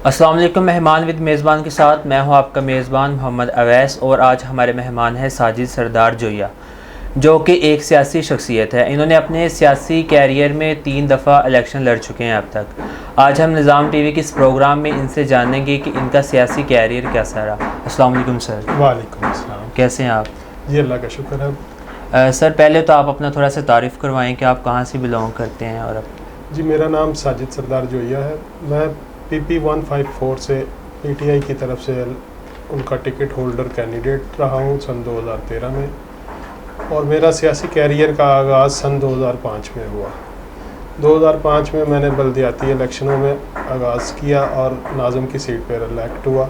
अस्सलाम वालेकुम। मेहमान विद मेज़बान के साथ मैं हूं आपका मेज़बान मोहम्मद अवैस और आज हमारे मेहमान हैं साजिद सरदार जोया, जो कि एक सियासी शख्सियत है। इन्होंने अपने सियासी कैरियर में 3 दफ़ा इलेक्शन लड़ चुके हैं अब तक। आज हम निज़ाम टीवी के इस प्रोग्राम में इनसे जानेंगे कि इनका सियासी कैरियर कैसा रहा। अस्सलाम वालेकुम सर। वालेकुम अस्सलाम। कैसे हैं आप? जी अल्लाह का शुक्र है। सर पहले तो आप अपना थोड़ा सा तारीफ़ करवाएँ कि आप कहाँ से बिलोंग करते हैं। और अब जी मेरा नाम साजिद सरदार जोया है। मैं PP 154 से PTI की तरफ से उनका टिकट होल्डर कैंडिडेट रहा हूँ सन 2013 में, और मेरा सियासी कैरियर का आगाज़ सन 2005 में हुआ। 2005 में मैंने बल्दियाती इलेक्शनों में आगाज़ किया और नाज़िम की सीट पर इलेक्ट हुआ।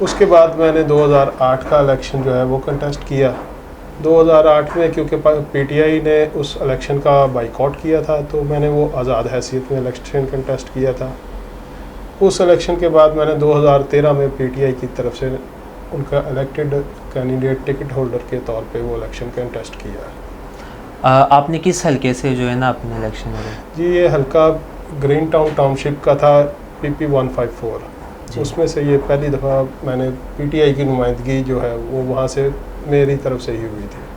उसके बाद मैंने 2008 का इलेक्शन जो है वो कंटेस्ट किया। 2008 में क्योंकि PTI ने उस इलेक्शन का बाइकआउट किया था, तो मैंने वो आज़ाद हैसियत में इलेक्शन कंटेस्ट किया था। उस इलेक्शन के बाद मैंने 2013 में PTI की तरफ से उनका इलेक्टेड कैंडिडेट टिकट होल्डर के तौर पे वो इलेक्शन कंटेस्ट किया। आपने किस हलके से जो है ना अपने इलेक्शन में? जी ये हल्का ग्रीन टाउन टाउनशिप का था, PP 154। उसमें से ये पहली दफ़ा मैंने PTI की नुमाइंदगी जो है वो वहाँ से मेरी तरफ से ही हुई थी।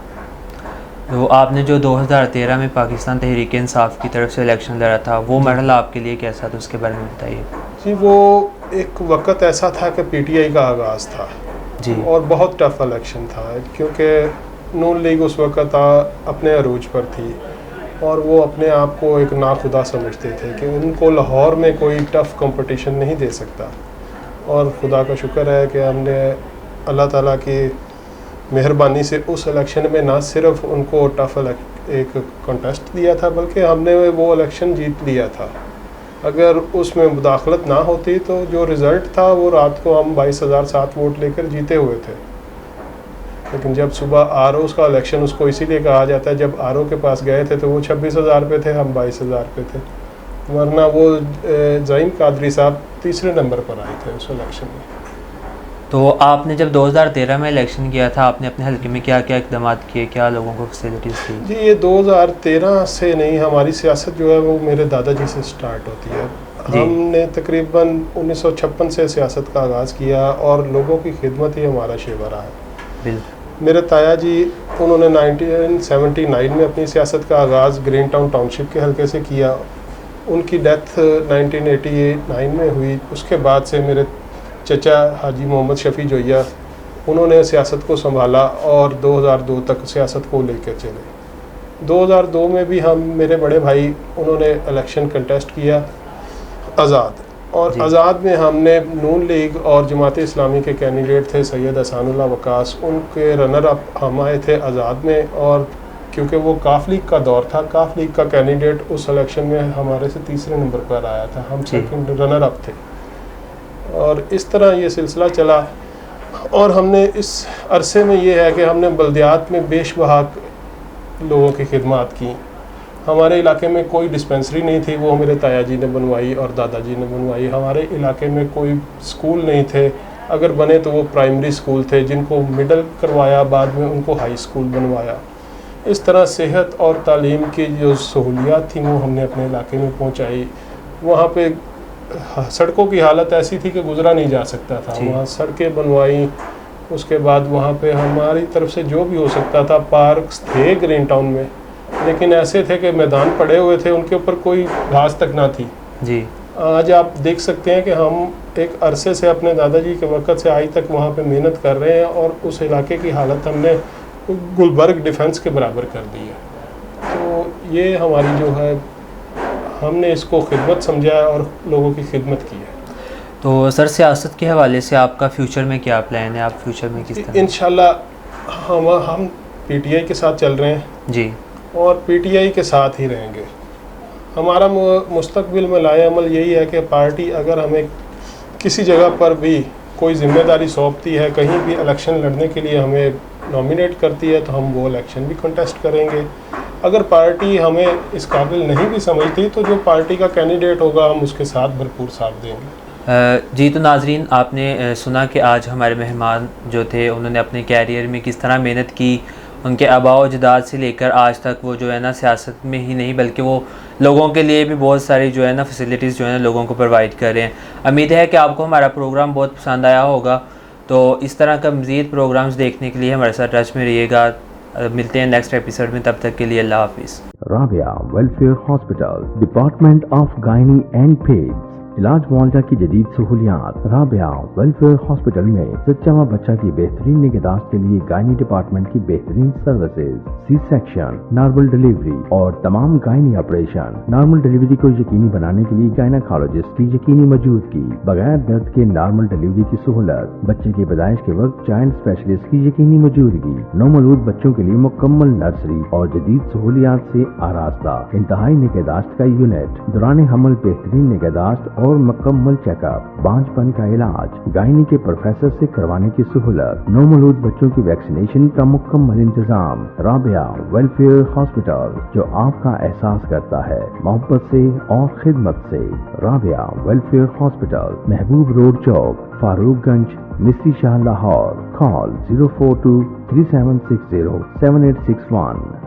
तो आपने जो 2013 में पाकिस्तान तहरीक इंसाफ की तरफ से इलेक्शन लड़ा था, वो मरहला आपके लिए कैसा था, उसके बारे में बताइए। जी वो एक वक्त ऐसा था कि PTI का आगाज़ था जी। और बहुत टफ इलेक्शन था, क्योंकि नून लीग उस वक्त अपने अरूज पर थी और वो अपने आप को एक नाखुदा समझते थे कि उनको लाहौर में कोई टफ़ कंपटीशन नहीं दे सकता। और खुदा का शुक्र है कि हमने अल्लाह ताला की मेहरबानी से उस इलेक्शन में ना सिर्फ उनको टफ़ एक कॉन्टेस्ट दिया था, बल्कि हमने वो इलेक्शन जीत लिया था। अगर उसमें मुदाखलत ना होती तो जो रिज़ल्ट था वो रात को हम 22,007 वोट लेकर जीते हुए थे। लेकिन जब सुबह RO का इलेक्शन, उसको इसीलिए कहा जाता है, जब RO के पास गए थे तो वो 26,000 पे थे, हम 22,000 पे थे। वरना वो ज़ईम कादरी साहब तीसरे नंबर पर आए थे उस इलेक्शन में। तो आपने जब 2013 में इलेक्शन किया था, आपने अपने हल्के में क्या क्या इक़दाम किए, क्या लोगों को फैसिलिटीज़ दी? जी ये 2013 से नहीं, हमारी सियासत जो है वो मेरे दादाजी से स्टार्ट होती है। हमने तकरीबन 1956 से सियासत का आगाज़ किया और लोगों की खिदमत ही हमारा शेवा रहा है। बिल्कुल। मेरे ताया जी उन्होंने 1979 में अपनी सियासत का आगाज़ ग्रीन टाउन टाउनशिप के हल्के से किया। उनकी डेथ 1989 में हुई। उसके बाद से मेरे चचा हाजी मोहम्मद शफ़ी जोया उन्होंने सियासत को संभाला और 2002 तक सियासत को लेकर चले। 2002 में भी हम, मेरे बड़े भाई, उन्होंने इलेक्शन कंटेस्ट किया आज़ाद, और आज़ाद में हमने नून लीग और जमात इस्लामी के कैंडिडेट थे सैयद हसानुल्लाह वकास, उनके रनर अप हम आए थे आज़ाद में। और क्योंकि वो काफ लीग का दौर था, काफ लीग का कैंडिडेट उस इलेक्शन में हमारे से तीसरे नंबर पर आया था, हम सेकंड रनर अप थे। और इस तरह ये सिलसिला चला और हमने इस अरसे में ये है कि हमने बल्दियात में बेशबहा लोगों की खिदमत की। हमारे इलाके में कोई डिस्पेंसरी नहीं थी, वो मेरे ताया जी ने बनवाई और दादाजी ने बनवाई। हमारे इलाके में कोई स्कूल नहीं थे, अगर बने तो वो प्राइमरी स्कूल थे, जिनको मिडल करवाया, बाद में उनको हाई स्कूल बनवाया। इस तरह सेहत और तालीम की जो सहूलियात थी वो हमने अपने इलाके में पहुँचाई। वहाँ पे सड़कों की हालत ऐसी थी कि गुजरा नहीं जा सकता था, वहाँ सड़कें बनवाई। उसके बाद वहाँ पे हमारी तरफ से जो भी हो सकता था, पार्क्स थे ग्रीन टाउन में, लेकिन ऐसे थे कि मैदान पड़े हुए थे, उनके ऊपर कोई घास तक ना थी। जी आज आप देख सकते हैं कि हम एक अरसे से अपने दादाजी के वक़्त से आज तक वहाँ पे मेहनत कर रहे हैं और उस इलाके की हालत हमने गुलबर्ग डिफेंस के बराबर कर दी है। तो ये हमारी जो है, हमने इसको खिदमत समझा है और लोगों की खिदमत की है। तो सर सियासत के हवाले से आपका फ्यूचर में क्या प्लान है? आप फ्यूचर में किस तरह? इंशाल्लाह हम PTI के साथ चल रहे हैं जी, और PTI के साथ ही रहेंगे। हमारा मुस्तकबिल में लाए अमल यही है कि पार्टी अगर हमें किसी जगह पर भी कोई ज़िम्मेदारी सौंपती है, कहीं भी इलेक्शन लड़ने के लिए हमें नॉमिनेट करती है, तो हम वो इलेक्शन भी कंटेस्ट करेंगे। अगर पार्टी हमें इस काबिल नहीं भी समझती तो जो पार्टी का कैंडिडेट होगा हम उसके साथ भरपूर साथ देंगे। जी तो नाजरीन, आपने सुना कि आज हमारे मेहमान जो थे उन्होंने अपने कैरियर में किस तरह मेहनत की उनके आबाओ अजदाद से लेकर आज तक वो जो है ना सियासत में ही नहीं बल्कि वो लोगों के लिए भी बहुत सारी जो है ना फैसिलिटीज़ जो है ना लोगों को प्रोवाइड कर रहे हैं। उम्मीद है कि आपको हमारा प्रोग्राम बहुत पसंद आया होगा। तो इस तरह का मज़ीद प्रोग्राम्स देखने के लिए हमारे साथ टच में रहिएगा। मिलते हैं नेक्स्ट एपिसोड में, तब तक के लिए अल्लाह हाफिज़। Rabia welfare hospital, department of gynae and peds, इलाज मुआवजा की जदीद सहूलियात। राबिया वेलफेयर हॉस्पिटल में सच्चा माँ बच्चा की बेहतरीन निगहदाश्त के लिए गायनी डिपार्टमेंट की बेहतरीन services, C section, normal delivery और तमाम गायनी ऑपरेशन। नॉर्मल डिलीवरी को यकीनी बनाने के लिए गायनाकोलॉजिस्ट की यकीनी मौजूदगी, बगैर दर्द के नॉर्मल डिलीवरी की सहूलत, बच्चे की पैदाइश के वक्त चाइल्ड स्पेशलिस्ट की यकीनी मौजूदगी, नौमौलूद बच्चों के लिए मुकम्मल नर्सरी और जदीद सहूलियात से आरास्ता, इंतहाई निगहदाश्त का यूनिट, दौरान हमल बेहतरीन निगहदाश्त और मुकम्मल चेकअप, बांझपन का इलाज, गायनी के प्रोफेसर से करवाने की सहूलत, नौमौलूद बच्चों की वैक्सीनेशन का मुकम्मल इंतजाम। राबिया वेलफेयर हॉस्पिटल, जो आपका एहसास करता है मोहब्बत से और खिदमत से। राबिया वेलफेयर हॉस्पिटल, महबूब रोड चौक, फारूकगंज, मिस्री शाह, लाहौर। कॉल 042 3760 7861।